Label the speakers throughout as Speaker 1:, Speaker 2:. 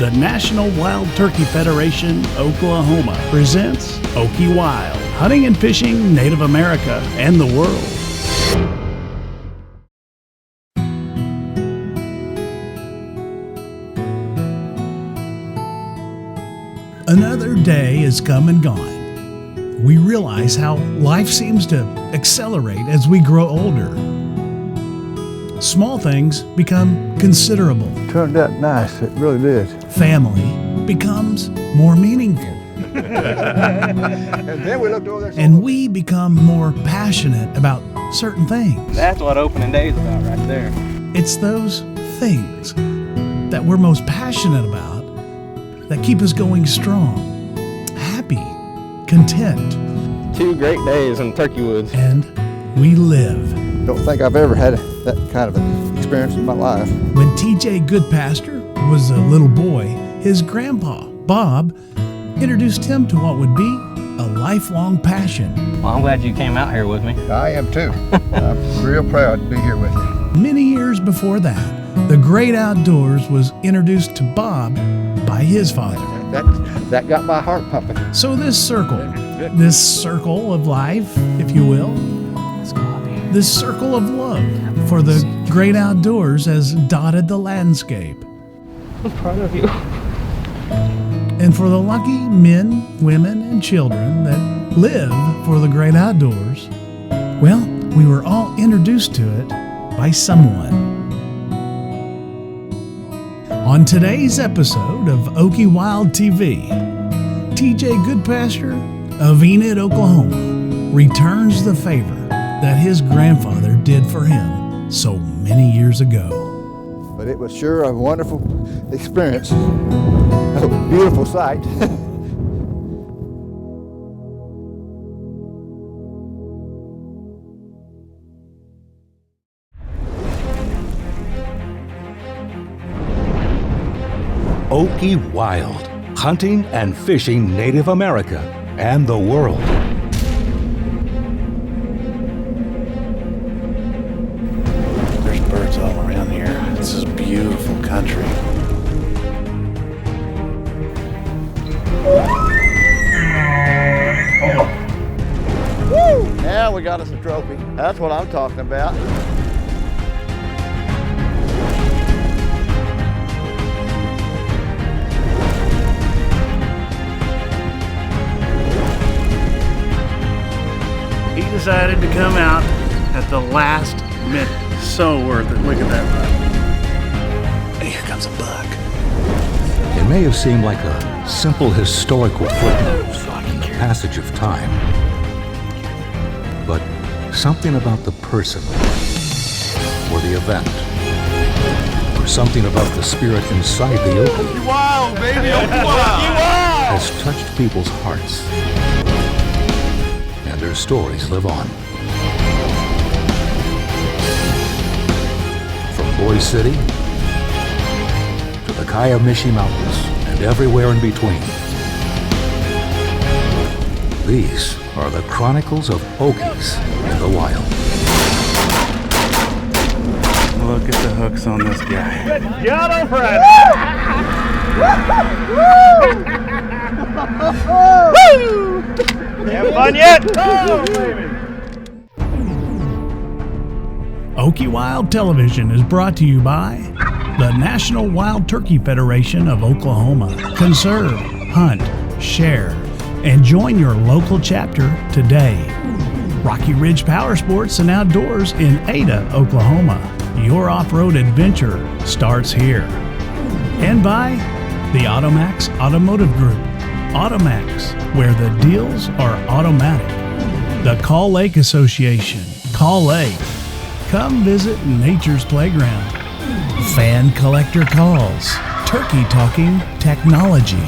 Speaker 1: The National Wild Turkey Federation, Oklahoma presents OkieWild, hunting and fishing Native America and the world. Another day has come and gone. We realize how life seems to accelerate as we grow older. Small things become considerable.
Speaker 2: Turned out nice, it really did.
Speaker 1: Family becomes more meaningful.
Speaker 2: And then we looked over there.
Speaker 1: And we become more passionate about certain things.
Speaker 3: That's what opening day is about right there.
Speaker 1: It's those things that we're most passionate about that keep us going strong, happy, content.
Speaker 3: 2 great days in Turkey Woods.
Speaker 1: And we live.
Speaker 2: Don't think I've ever had that kind of an experience in my life.
Speaker 1: When TJ Goodpasture was a little boy, his grandpa, Bob, introduced him to what would be a lifelong passion.
Speaker 3: Well, I'm glad you came out here with me.
Speaker 2: I am too. I'm real proud to be here with you.
Speaker 1: Many years before that, the great outdoors was introduced to Bob by his father.
Speaker 2: That got my heart pumping.
Speaker 1: So this circle of life, if you will, this circle of love for the great outdoors has dotted the landscape.
Speaker 3: I'm proud of you.
Speaker 1: And for the lucky men, women, and children that live for the great outdoors, well, we were all introduced to it by someone. On today's episode of OkieWild TV, TJ Goodpasture of Enid, Oklahoma, returns the favor that his grandfather did for him so many years ago.
Speaker 2: But it was sure a wonderful experience. A beautiful sight.
Speaker 4: OkieWild, hunting and fishing Native America and the world.
Speaker 1: There's birds all around here. This is beautiful country.
Speaker 2: Woo! Now we got us a trophy. That's what I'm talking about.
Speaker 1: He decided to come out at the last minute. So worth it. Look at that buck. Here comes a buck.
Speaker 4: It may have seemed like a simple historical footnote in the passage of time, but something about the person, or the event, or something about the spirit inside the Okie
Speaker 2: OkieWild, baby, OkieWild!
Speaker 4: has touched people's hearts, and their stories live on. From Boise City to the Kiamishi Mountains and everywhere in between. These are the chronicles of Okies in the wild.
Speaker 1: Look at the hooks on this guy.
Speaker 5: Good job on Friday. Having fun yet? Oh, baby.
Speaker 1: OkieWild Television is brought to you by the National Wild Turkey Federation of Oklahoma. Conserve, hunt, share, and join your local chapter today. Rocky Ridge Power Sports and Outdoors in Ada, Oklahoma. Your off-road adventure starts here. And by the Automax Automotive Group. Automax, where the deals are automatic. The Call Lake Association. Call Lake. Come visit Nature's Playground. Fan Collector Calls. Turkey Talking Technology.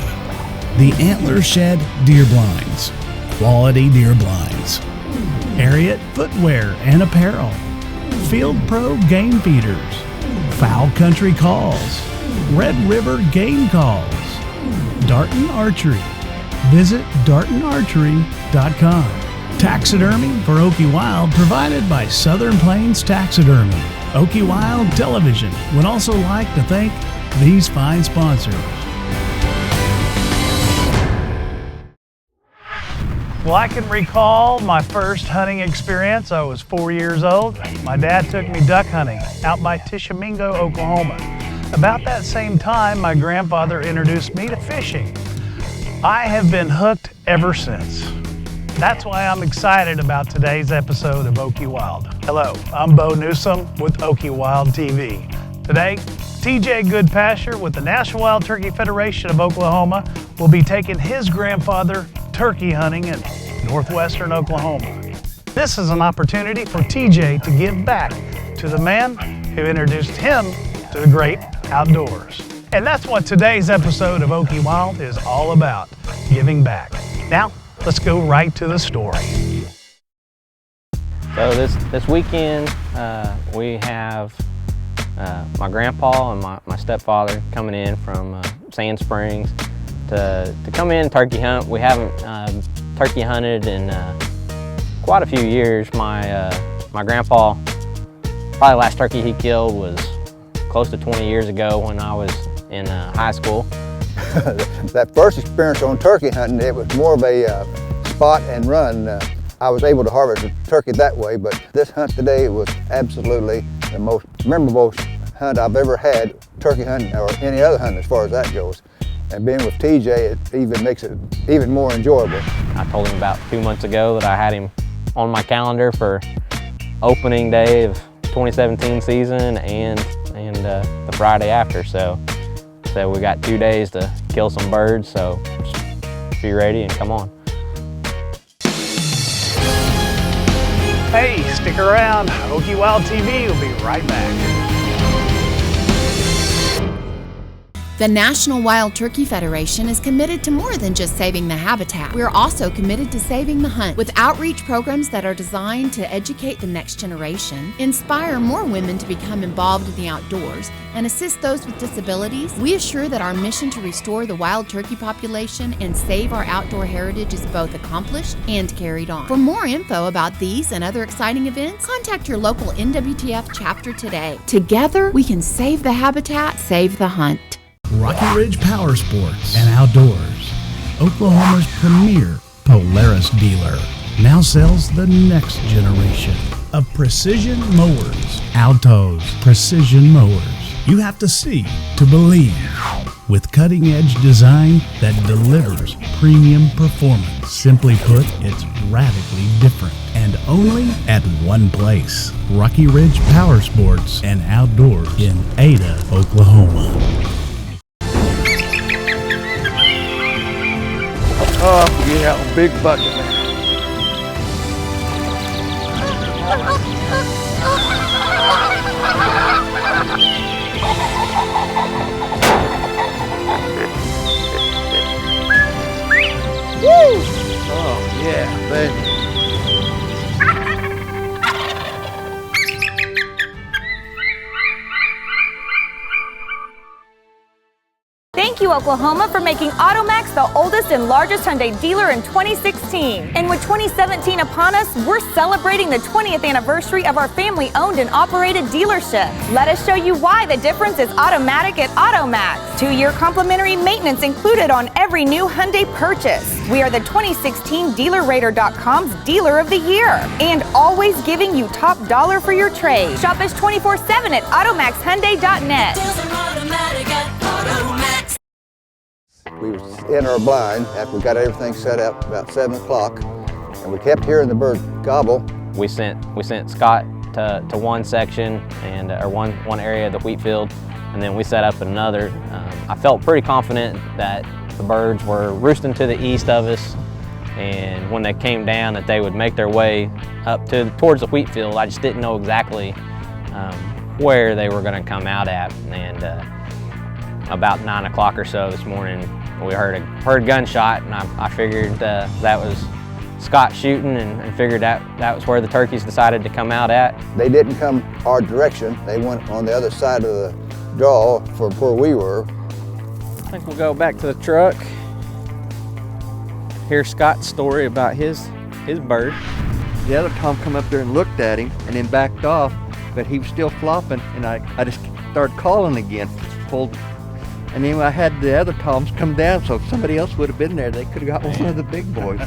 Speaker 1: The Antler Shed Deer Blinds. Quality deer blinds. Ariat Footwear and Apparel. Field Pro Game Feeders. Fowl Country Calls. Red River Game Calls. Darton Archery. Visit dartonarchery.com. Taxidermy for OkieWild provided by Southern Plains Taxidermy. OkieWild Television would also like to thank these fine sponsors: Well, I can recall my first hunting experience. I was 4 years old. My dad took me duck hunting out by Tishomingo, Oklahoma. About that same time, my grandfather introduced me to fishing. I have been hooked ever since. That's why I'm excited about today's episode of OkieWild. Hello, I'm Bo Newsom with OkieWild TV. Today, TJ Goodpasture with the National Wild Turkey Federation of Oklahoma will be taking his grandfather turkey hunting in northwestern Oklahoma. This is an opportunity for TJ to give back to the man who introduced him to the great outdoors. And that's what today's episode of OkieWild is all about, giving back. Now, let's go right to the story.
Speaker 3: So this weekend, we have my grandpa and my stepfather coming in from Sand Springs to come in and turkey hunt. We haven't turkey hunted in quite a few years. My grandpa, probably last turkey he killed was close to 20 years ago when I was in high school.
Speaker 2: That first experience on turkey hunting, it was more of a spot and run. I was able to harvest a turkey that way, but this hunt today was absolutely the most memorable hunt I've ever had, turkey hunting or any other hunt as far as that goes. And being with TJ, it even makes it even more enjoyable.
Speaker 3: I told him about 2 months ago that I had him on my calendar for opening day of 2017 season and the Friday after. So we got 2 days to kill some birds, so just be ready and come on.
Speaker 1: Hey, stick around. OkieWild TV will be right back.
Speaker 6: The National Wild Turkey Federation is committed to more than just saving the habitat. We're also committed to saving the hunt with outreach programs that are designed to educate the next generation, inspire more women to become involved in the outdoors, and assist those with disabilities. We assure that our mission to restore the wild turkey population and save our outdoor heritage is both accomplished and carried on. For more info about these and other exciting events, contact your local NWTF chapter today. Together, we can save the habitat, save the hunt.
Speaker 1: Rocky Ridge Power Sports and Outdoors, Oklahoma's premier Polaris dealer, now sells the next generation of precision mowers. Alto's Precision Mowers. You have to see to believe. With cutting-edge design that delivers premium performance. Simply put, it's radically different. And only at one place. Rocky Ridge Power Sports and Outdoors in Ada, Oklahoma.
Speaker 2: Oh, yeah, a big bucket there. Woo! Oh, yeah, baby.
Speaker 7: Thank you, Oklahoma, for making AutoMax the oldest and largest Hyundai dealer in 2016. And with 2017 upon us, we're celebrating the 20th anniversary of our family-owned and operated dealership. Let us show you why the difference is automatic at AutoMax. 2-year complimentary maintenance included on every new Hyundai purchase. We are the 2016 DealerRater.com's Dealer of the Year. And always giving you top dollar for your trade. Shop us 24/7 at AutoMaxHyundai.net.
Speaker 2: We was in our blind after we got everything set up about 7 o'clock, and we kept hearing the bird gobble.
Speaker 3: We sent Scott to one section and or one area of the wheat field, and then we set up another. I felt pretty confident that the birds were roosting to the east of us, and when they came down that they would make their way up towards the wheat field. I just didn't know exactly where they were going to come out at, and about 9 o'clock or so this morning we heard a gunshot, and I figured that was Scott shooting, and figured that was where the turkeys decided to come out at.
Speaker 2: They didn't come our direction. They went on the other side of the draw for where we were.
Speaker 3: I think we'll go back to the truck, hear Scott's story about his bird.
Speaker 8: The other Tom come up there and looked at him and then backed off, but he was still flopping, and I just started calling again. And then I had the other Toms come down, so if somebody else would have been there, they could have got one of the big boys.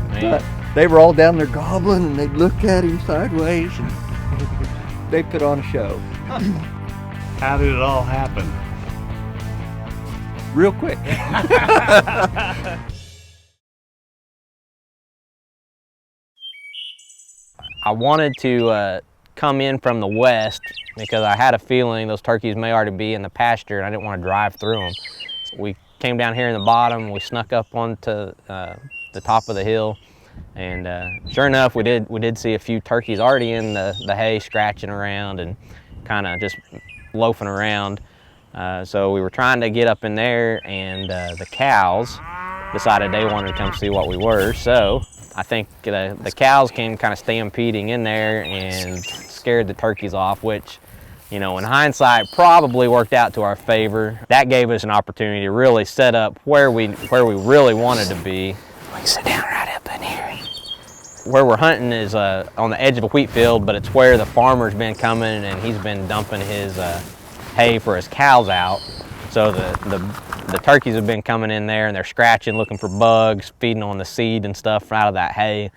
Speaker 3: Man.
Speaker 8: They were all down there gobbling, and they'd look at him sideways, and they put on a show.
Speaker 5: How did it all happen?
Speaker 8: Real quick.
Speaker 3: I wanted to come in from the west because I had a feeling those turkeys may already be in the pasture and I didn't want to drive through them. We came down here in the bottom, we snuck up onto the top of the hill, and sure enough we did see a few turkeys already in the hay, scratching around and kind of just loafing around. So we were trying to get up in there, and the cows decided they wanted to come see what we were. So I think the cows came kind of stampeding in there and scared the turkeys off, which, you know, in hindsight probably worked out to our favor. That gave us an opportunity to really set up where we really wanted to be. We can sit down right up in here. Where we're hunting is on the edge of a wheat field, but it's where the farmer's been coming and he's been dumping his hay for his cows out. So the turkeys have been coming in there and they're scratching, looking for bugs, feeding on the seed and stuff out of that hay.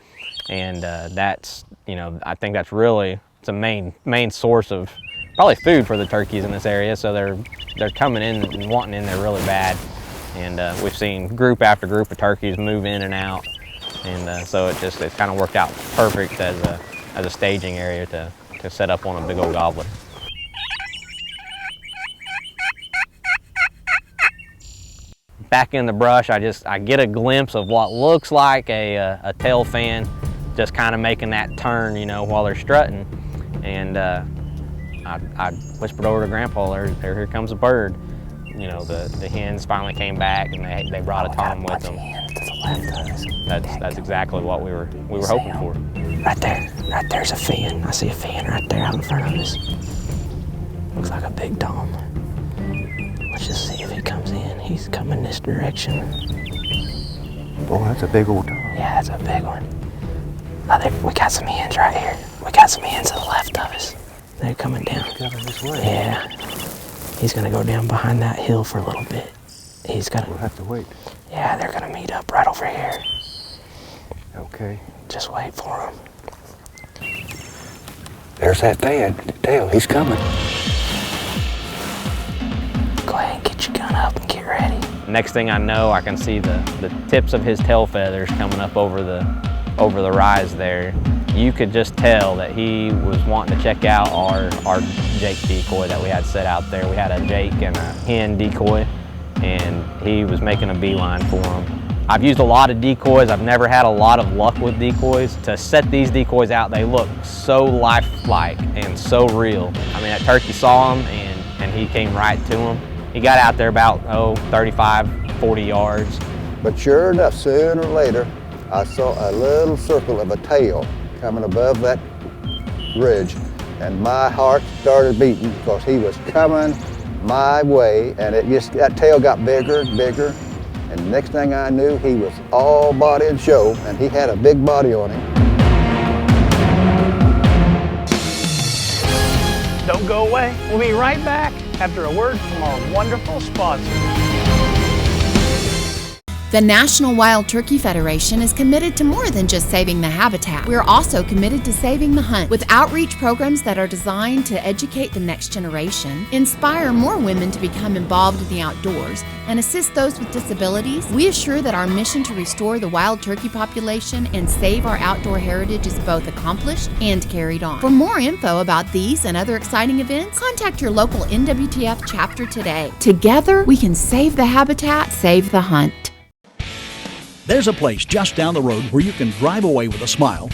Speaker 3: And that's, you know, I think that's really, it's a main source of probably food for the turkeys in this area. So they're coming in and wanting in there really bad. And we've seen group after group of turkeys move in and out. And so it kind of worked out perfect as a staging area to set up on a big old gobbler. Back in the brush, I get a glimpse of what looks like a tail fan just kind of making that turn, you know, while they're strutting. And I whispered over to Grandpa, here comes a bird. You know, the hens finally came back and they brought a tom with them. That's exactly what we were hoping for. Right there's a fan. I see a fan right there out in front of us. Looks like a big tom. Let's just see if he comes in. He's coming this direction.
Speaker 2: Boy, that's a big old tom.
Speaker 3: Yeah, that's a big one. We got some hens right here. We got some hens to the left of us. They're coming down.
Speaker 2: Coming this way.
Speaker 3: Yeah. He's gonna go down behind that hill for a little bit.
Speaker 2: We'll have to wait.
Speaker 3: Yeah, they're gonna meet up right over here.
Speaker 2: Okay.
Speaker 3: Just wait for him.
Speaker 2: There's that fan. Tail, he's coming.
Speaker 3: Go ahead and get your gun up and get ready. Next thing I know, I can see the tips of his tail feathers coming up over the rise there. You could just tell that he was wanting to check out our Jake decoy that we had set out there. We had a Jake and a hen decoy, and he was making a beeline for him. I've used a lot of decoys. I've never had a lot of luck with decoys. To set these decoys out, they look so lifelike and so real. I mean, that turkey saw him and he came right to him. He got out there about, 35, 40 yards.
Speaker 2: But sure enough, sooner or later, I saw a little circle of a tail coming above that ridge, and my heart started beating because he was coming my way, and that tail got bigger and bigger, and next thing I knew, he was all body and show, and he had a big body on him.
Speaker 1: Don't go away. We'll be right back after a word from our wonderful sponsor.
Speaker 6: The National Wild Turkey Federation is committed to more than just saving the habitat. We're also committed to saving the hunt with outreach programs that are designed to educate the next generation, inspire more women to become involved in the outdoors, and assist those with disabilities. We assure that our mission to restore the wild turkey population and save our outdoor heritage is both accomplished and carried on. For more info about these and other exciting events, contact your local NWTF chapter today. Together, we can save the habitat, save the hunt.
Speaker 9: There's a place just down the road where you can drive away with a smile,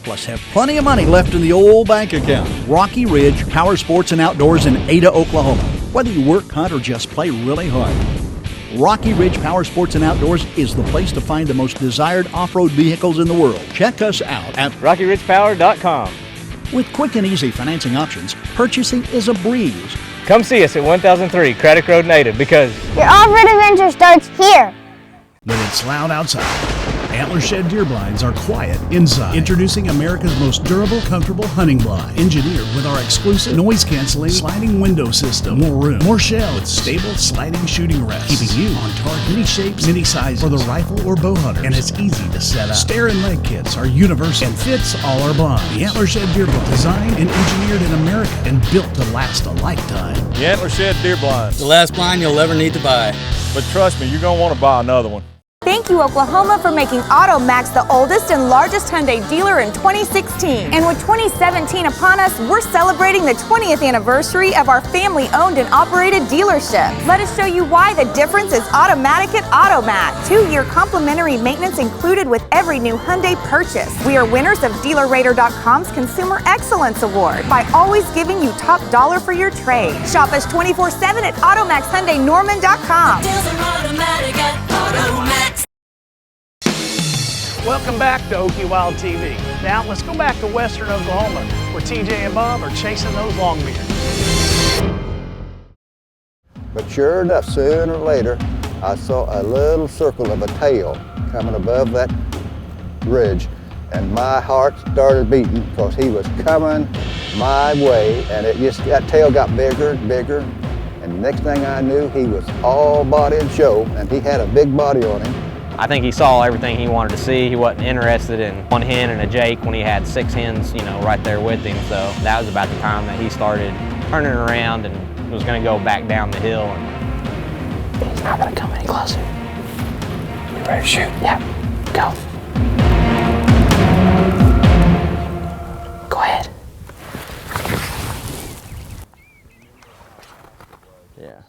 Speaker 9: plus have plenty of money left in the old bank account. Rocky Ridge Power Sports and Outdoors in Ada, Oklahoma. Whether you work, hunt, or just play really hard, Rocky Ridge Power Sports and Outdoors is the place to find the most desired off-road vehicles in the world. Check us out at
Speaker 5: RockyRidgePower.com.
Speaker 9: With quick and easy financing options, purchasing is a breeze.
Speaker 5: Come see us at 1003 Craddock Road Native because
Speaker 10: your off-road adventure starts here.
Speaker 1: When it's loud outside, Antler Shed deer blinds are quiet inside. Introducing America's most durable, comfortable hunting blind. Engineered with our exclusive noise-canceling sliding window system. More room, more shell with stable sliding shooting rests. Keeping you on target. Many shapes, many sizes for the rifle or bow hunter. And it's easy to set up. Stair and leg kits are universal and fits all our blinds. The Antler Shed deer blind. Designed and engineered in America and built to last a lifetime.
Speaker 5: The Antler Shed deer blinds.
Speaker 10: The last blind you'll ever need to buy.
Speaker 5: But trust me, you're going to want to buy another one.
Speaker 7: Thank you, Oklahoma, for making AutoMax the oldest and largest Hyundai dealer in 2016. And with 2017 upon us, we're celebrating the 20th anniversary of our family-owned and operated dealership. Let us show you why the difference is automatic at AutoMax. 2-year complimentary maintenance included with every new Hyundai purchase. We are winners of DealerRater.com's Consumer Excellence Award by always giving you top dollar for your trade. Shop us 24/7 at AutoMaxHyundaiNorman.com.
Speaker 11: Deals are automatic at AutoMax.
Speaker 1: Welcome back to OkieWild TV. Now let's go back to western Oklahoma, where TJ and Bob are chasing those longbeards.
Speaker 2: But sure enough, sooner or later, I saw a little circle of a tail coming above that ridge, and my heart started beating because he was coming my way, and that tail got bigger and bigger, and the next thing I knew, he was all body and show, and he had a big body on him.
Speaker 3: I think he saw everything he wanted to see. He wasn't interested in one hen and a jake when he had 6 hens, right there with him. So that was about the time that he started turning around and was going to go back down the hill. And he's not going to come any closer. You ready to shoot? Yeah. Go. Go ahead. Yeah.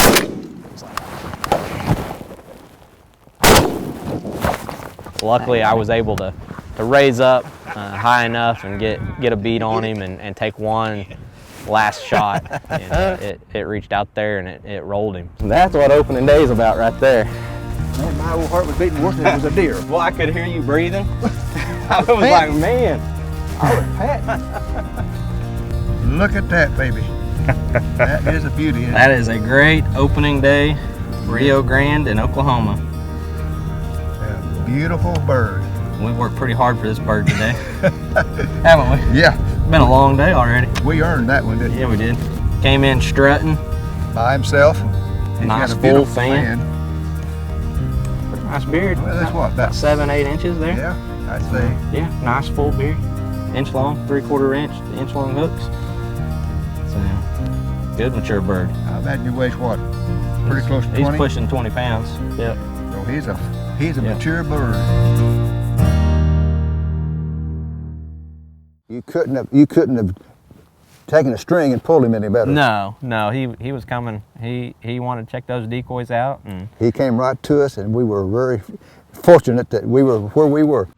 Speaker 3: Luckily, I was able to raise up high enough and get a bead on him and take one last shot. And it reached out there and it rolled him. That's what opening day is about right there.
Speaker 2: Man, my old heart was beating worse than it was a deer.
Speaker 3: Well, I could hear you breathing. I was like, man.
Speaker 2: I was patting. Look at that, baby. That is a beauty.
Speaker 3: That is a great opening day, Rio Grande in Oklahoma.
Speaker 2: Beautiful bird.
Speaker 3: We worked pretty hard for this bird today, haven't we?
Speaker 2: Yeah.
Speaker 3: It's been a long day already.
Speaker 2: We earned that one, didn't we?
Speaker 3: Yeah, we did. Came in strutting.
Speaker 2: By himself.
Speaker 3: Nice full fan. Pretty nice beard.
Speaker 2: Well, that's what?
Speaker 3: About 7-8 inches there.
Speaker 2: Yeah, I'd say.
Speaker 3: Yeah, nice full beard. Inch long, 3/4 inch long hooks. So, good mature bird.
Speaker 2: I imagine he weighs what? Pretty close to 20?
Speaker 3: He's pushing 20 pounds. Yep.
Speaker 2: So he's a mature bird. You couldn't have taken a string and pulled him any better.
Speaker 3: No, he was coming. He wanted to check those decoys out. And
Speaker 2: he came right to us, and we were very fortunate that we were where we were.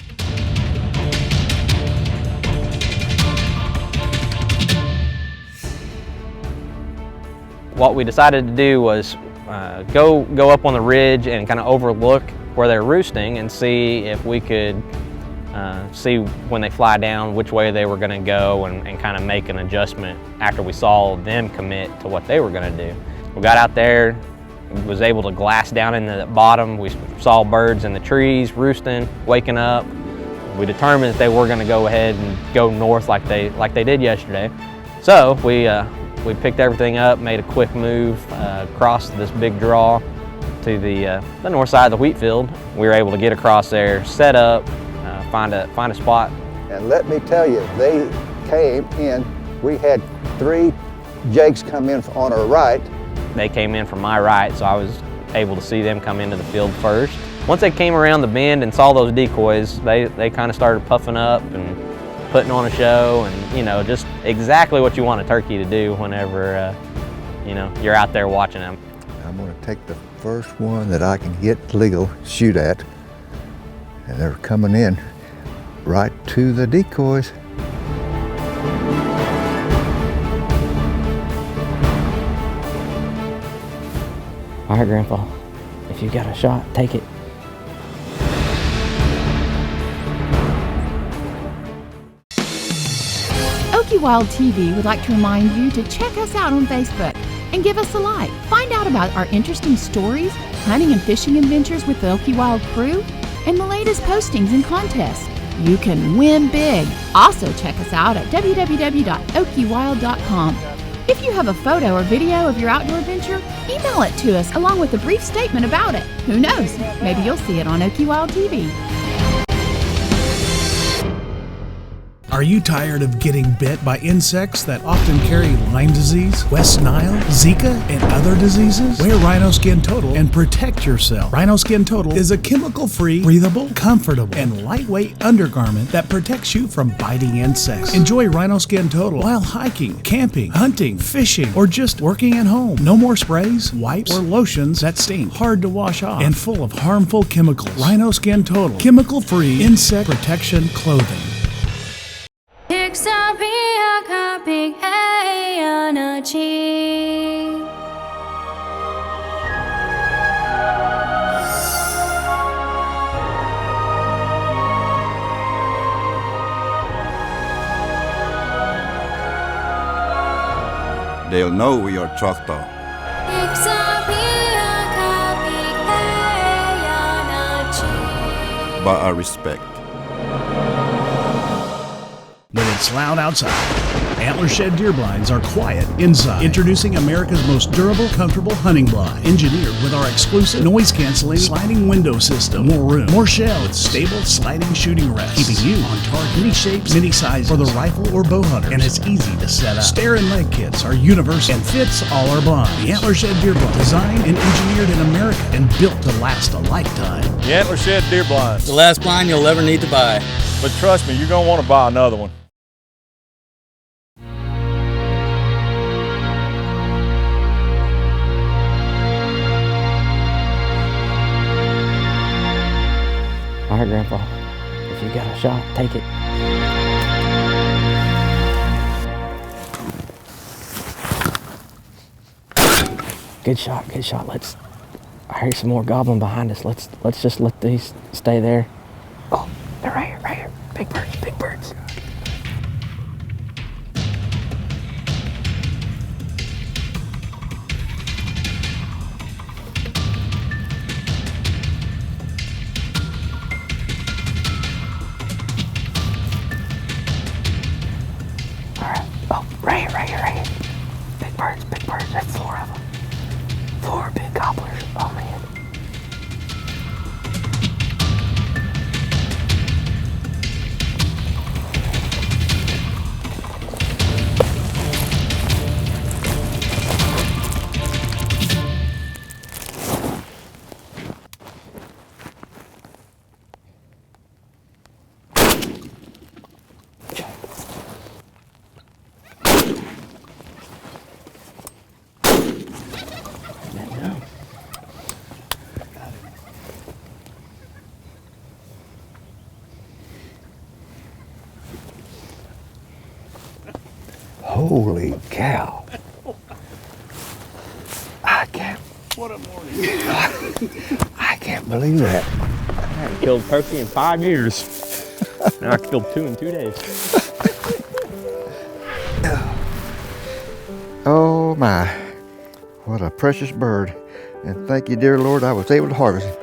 Speaker 3: What we decided to do was go up on the ridge and kind of overlook where they're roosting and see if we could see when they fly down which way they were going to go and kind of make an adjustment after we saw them commit to what they were going to do. We got out there, was able to glass down into the bottom. We saw birds in the trees roosting, waking up. We determined that they were going to go ahead and go north like they did yesterday. So we picked everything up, made a quick move across this big draw to the north side of the wheat field. We were able to get across there, set up, find a spot.
Speaker 2: And let me tell you, they came in. We had 3 jakes come in on our right.
Speaker 3: They came in from my right, so I was able to see them come into the field first. Once they came around the bend and saw those decoys, they kind of started puffing up and putting on a show, and just exactly what you want a turkey to do whenever you're out there watching them.
Speaker 2: I'm going to take the first one that I can get legal shoot at, and they're coming in right to the decoys.
Speaker 3: All right, Grandpa, if you got a shot, take it.
Speaker 6: OkieWild TV would like to remind you to check us out on Facebook and give us a like. Find out about our interesting stories, hunting and fishing adventures with the OkieWild crew, and the latest postings and contests. You can win big. Also check us out at www.OkieWild.com. If you have a photo or video of your outdoor adventure, email it to us along with a brief statement about it. Who knows? Maybe you'll see it on OkieWild TV.
Speaker 1: Are you tired of getting bit by insects that often carry Lyme disease, West Nile, Zika, and other diseases? Wear Rhino Skin Total and protect yourself. Rhino Skin Total is a chemical-free, breathable, comfortable, and lightweight undergarment that protects you from biting insects. Enjoy Rhino Skin Total while hiking, camping, hunting, fishing, or just working at home. No more sprays, wipes, or lotions that stink, hard to wash off, and full of harmful chemicals. Rhino Skin Total, chemical-free insect protection clothing.
Speaker 12: They'll know we are Choctaw. By our respect.
Speaker 1: When it's loud outside, Antler Shed deer blinds are quiet inside. Introducing America's most durable, comfortable hunting blind. Engineered with our exclusive noise-canceling sliding window system. More room, more shelves, stable sliding shooting rests. Keeping you on target. Many shapes, many sizes for the rifle or bow hunter. And it's easy to set up. Stair and leg kits are universal and fits all our blinds. The Antler Shed deer blind, designed and engineered in America and built to last a lifetime.
Speaker 5: The Antler Shed deer blinds.
Speaker 10: The last blind you'll ever need to buy.
Speaker 5: But trust me, you're going to want to buy another one.
Speaker 3: All right, Grandpa, if you got a shot, take it. Good shot, good shot. I hear some more gobbling behind us. Let's just let these stay there. Oh, they're right here, right here. Big birds, big birds. Right here. Big birds. There's 4 of them. 4 big gobblers. Oh, man.
Speaker 2: Holy cow.
Speaker 5: What a morning.
Speaker 2: I can't believe that.
Speaker 3: I haven't killed turkey in 5 years. Now I killed 2 in 2 days.
Speaker 2: Oh my, what a precious bird. And thank you, dear Lord, I was able to harvest it.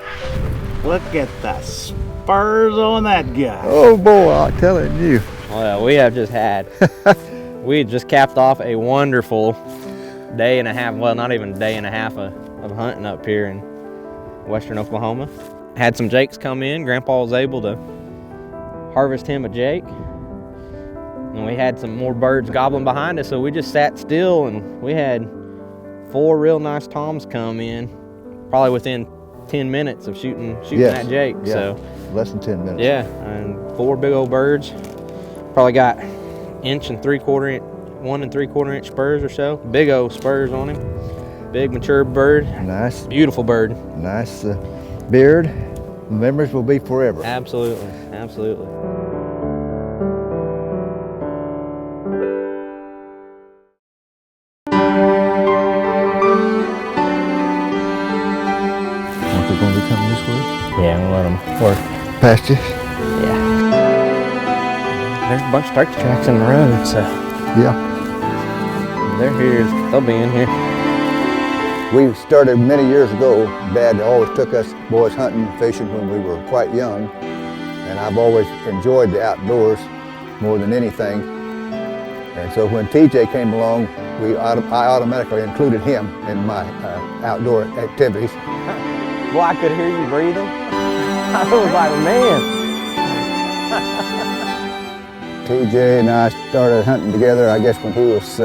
Speaker 9: Look at the spurs on that guy.
Speaker 2: Oh boy, I'm telling you.
Speaker 3: Well, we have just had, we just capped off a wonderful day and a half, well, not even a day and a half of hunting up here in western Oklahoma. Had some jakes come in. Grandpa was able to harvest him a jake. And we had some more birds gobbling behind us, so we just sat still and we had 4 real nice toms come in, probably within 10 minutes of shooting that jake.
Speaker 2: Yeah.
Speaker 3: So
Speaker 2: Less than 10 minutes.
Speaker 3: yeah, and 4 big old birds. Probably got 1 3/4 inch spurs or so. Big old spurs on him. Big mature bird.
Speaker 2: Nice.
Speaker 3: Beautiful bird.
Speaker 2: Nice beard. Memories will be forever.
Speaker 3: Absolutely, absolutely.
Speaker 2: Aren't they going to be coming this way?
Speaker 3: Yeah, I'm gonna let them work.
Speaker 2: Past you?
Speaker 3: Yeah. There's a bunch of turkey tracks in the road, so
Speaker 2: Yeah.
Speaker 3: they're here. They'll be in here.
Speaker 2: We started many years ago. Dad always took us boys hunting and fishing when we were quite young, and I've always enjoyed the outdoors more than anything. And so when TJ came along, I automatically included him in my outdoor activities.
Speaker 3: Well, I could hear you breathing. I was like, man.
Speaker 2: TJ and I started hunting together, I guess, when he was,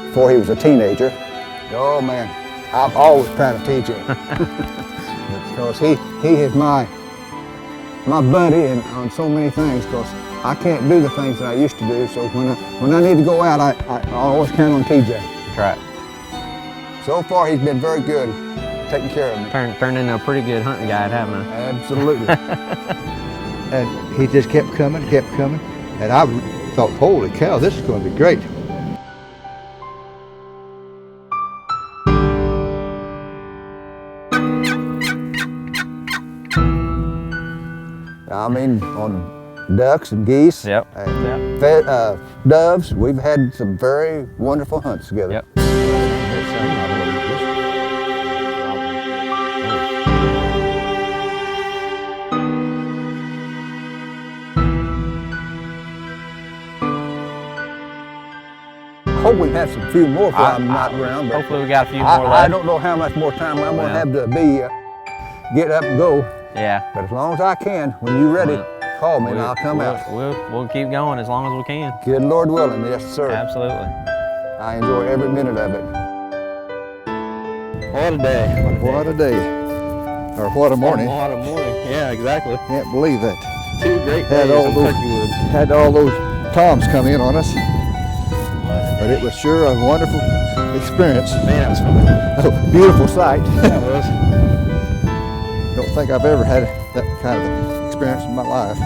Speaker 2: before he was a teenager. Oh man, I'm always proud of TJ. Because he is my buddy and on so many things, because I can't do the things that I used to do, so when I need to go out, I always count on TJ.
Speaker 3: That's right.
Speaker 2: So far, he's been very good, taking care of me.
Speaker 3: Turned into a pretty good hunting guide, haven't I?
Speaker 2: Absolutely. And he just kept coming, and I thought, holy cow, this is going to be great. I mean, on ducks and geese,
Speaker 3: Yep.
Speaker 2: and doves, we've had some very wonderful hunts together.
Speaker 3: Yep.
Speaker 2: Hope we have some few more before I'm not around. But
Speaker 3: hopefully we got a few more
Speaker 2: I
Speaker 3: left.
Speaker 2: don't know how much more time I'm going to have to be get up and go.
Speaker 3: Yeah.
Speaker 2: But as long as I can, when you're ready, call me and I'll come out.
Speaker 3: We'll keep going as long as we can.
Speaker 2: Good Lord willing, yes sir.
Speaker 3: Absolutely.
Speaker 2: I enjoy every minute of it.
Speaker 8: What a day.
Speaker 2: What a day. Or what a morning.
Speaker 8: What a morning. Yeah, exactly.
Speaker 2: Can't believe that.
Speaker 8: 2 great days in Turkey Woods.
Speaker 2: Had all those toms come in on us. But it was sure a wonderful experience.
Speaker 8: Man, it was fun.
Speaker 2: A beautiful sight.
Speaker 8: Yeah, it was.
Speaker 2: Don't think I've ever had that kind of experience in my life.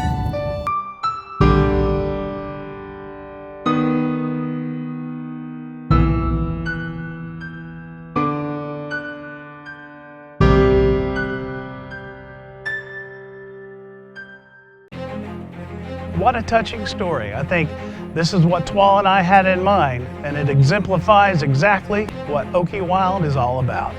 Speaker 1: What a touching story. I think this is what Twal and I had in mind, and it exemplifies exactly what OkieWild is all about.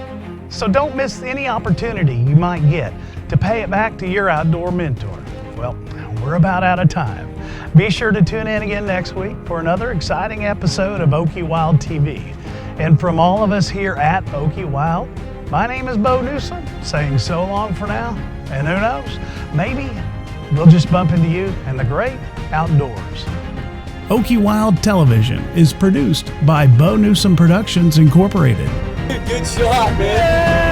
Speaker 1: So don't miss any opportunity you might get to pay it back to your outdoor mentor. Well, we're about out of time. Be sure to tune in again next week for another exciting episode of OkieWild TV. And from all of us here at OkieWild, my name is Bo Newsom, saying so long for now, and who knows, maybe we'll just bump into you in the great outdoors. OkieWild Television is produced by Bo Newsom Productions Incorporated.
Speaker 10: Good shot, man.